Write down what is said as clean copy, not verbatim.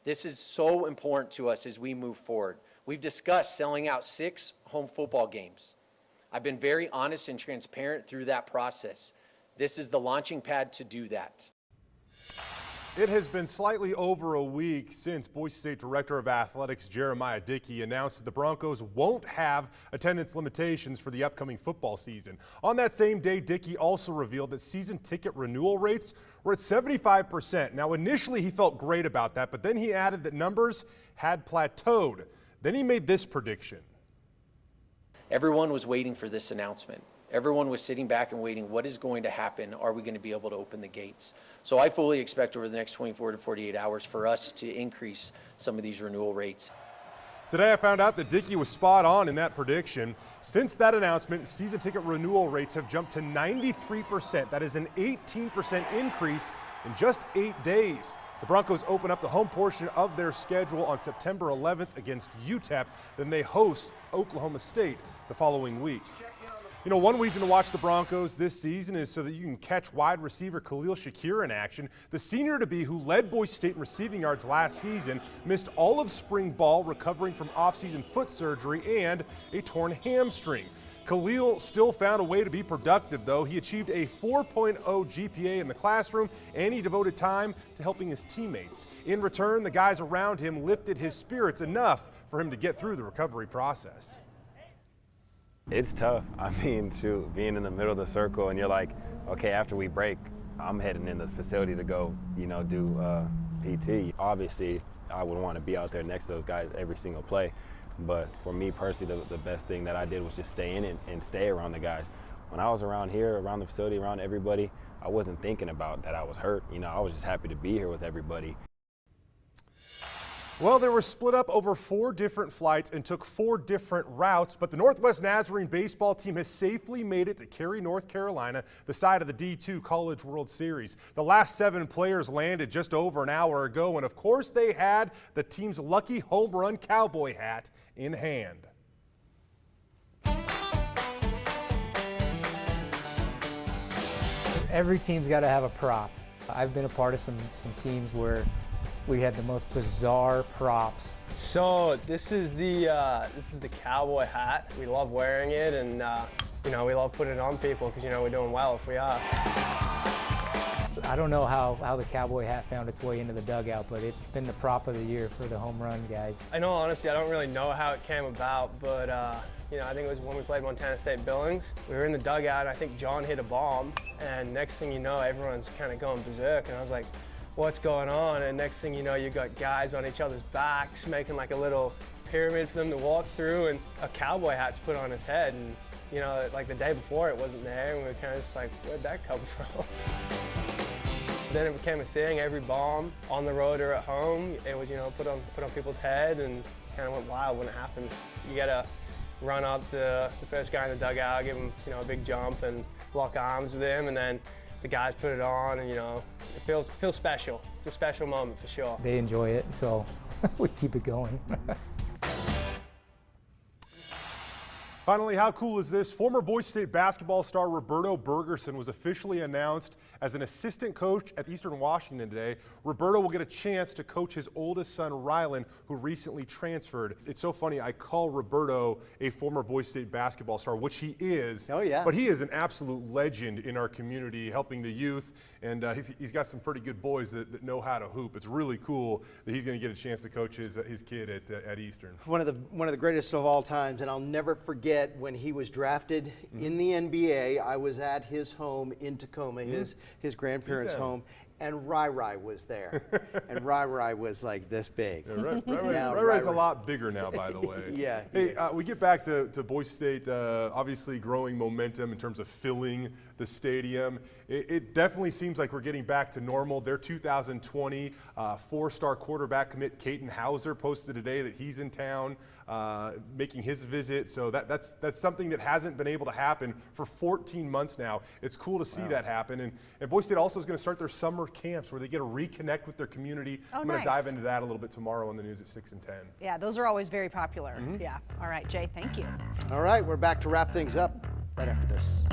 This is so important to us as we move forward. We've discussed selling out 6 home football games. I've been very honest and transparent through that process. This is the launching pad to do that. It has been slightly over a week since Boise State Director of Athletics Jeremiah Dickey announced that the Broncos won't have attendance limitations for the upcoming football season. On that same day, Dickey also revealed that season ticket renewal rates were at 75%. Now, initially he felt great about that, but then he added that numbers had plateaued. Then he made this prediction. Everyone was waiting for this announcement. Everyone was sitting back and waiting, what is going to happen? Are we going to be able to open the gates? So I fully expect over the next 24 to 48 hours for us to increase some of these renewal rates. Today I found out that Dickey was spot on in that prediction. Since that announcement, season ticket renewal rates have jumped to 93%. That is an 18% increase in just 8 days. The Broncos open up the home portion of their schedule on September 11th against UTEP. Then they host Oklahoma State the following week. You know, one reason to watch the Broncos this season is so that you can catch wide receiver Khalil Shakir in action. The senior-to-be who led Boise State in receiving yards last season missed all of spring ball, recovering from off-season foot surgery and a torn hamstring. Khalil still found a way to be productive, though. He achieved a 4.0 GPA in the classroom, and he devoted time to helping his teammates. In return, the guys around him lifted his spirits enough for him to get through the recovery process. It's tough. I mean, being in the middle of the circle and you're like, okay, after we break, I'm heading in the facility to go, do PT. Obviously, I would want to be out there next to those guys every single play. But for me personally, the best thing that I did was just stay in it and stay around the guys. When I was around here, around the facility, around everybody, I wasn't thinking about that I was hurt. I was just happy to be here with everybody. Well, they were split up over 4 different flights and took 4 different routes, but the Northwest Nazarene baseball team has safely made it to Cary, North Carolina, the site of the D2 College World Series. The last 7 players landed just over an hour ago, and of course they had the team's lucky home run cowboy hat in hand. Every team's got to have a prop. I've been a part of some teams where we had the most bizarre props. So this is the cowboy hat. We love wearing it, and we love putting it on people because we're doing well if we are. I don't know how the cowboy hat found its way into the dugout, but it's been the prop of the year for the home run guys. I know, honestly, I don't really know how it came about, but I think it was when we played Montana State Billings. We were in the dugout, and I think John hit a bomb, and next thing you know, everyone's kind of going berserk, and I was like, what's going on? And next thing you know, you got guys on each other's backs making like a little pyramid for them to walk through, and a cowboy hat's put on his head. And like the day before it wasn't there, and we were kind of just like, where'd that come from? Then it became a thing. Every bomb on the road or at home, it was put on people's head, and kind of went wild when it happens. You gotta run up to the first guy in the dugout, give him a big jump and lock arms with him, and then the guys put it on, and it feels special. It's a special moment for sure. They enjoy it, so we keep it going. Finally, how cool is this? Former Boise State basketball star Roberto Bergerson was officially announced as an assistant coach at Eastern Washington today. Roberto will get a chance to coach his oldest son, Rylan, who recently transferred. It's so funny, I call Roberto a former Boise State basketball star, which he is. Oh, yeah. But he is an absolute legend in our community, helping the youth, and he's got some pretty good boys that know how to hoop. It's really cool that he's going to get a chance to coach his kid at Eastern. One of the greatest of all times, and I'll never forget when he was drafted in the NBA. I was at his home in Tacoma, his grandparents' home, and Rai was there. And Rai was like this big. Yeah, Rai's a lot bigger now, by the way. Yeah. Hey, we get back to Boise State, obviously growing momentum in terms of filling the stadium. It definitely seems like we're getting back to normal. Their 2020 4-star quarterback commit, Caden Hauser, posted today that he's in town making his visit. So that's something that hasn't been able to happen for 14 months now. It's cool to see that happen. And Boise State also is going to start their summer camps where they get to reconnect with their community. Oh, I'm going nice. to dive into that a little bit tomorrow on the news at 6 and 10. Yeah, those are always very popular. Yeah. All right, Jay, thank you. All right, we're back to wrap things up right after this.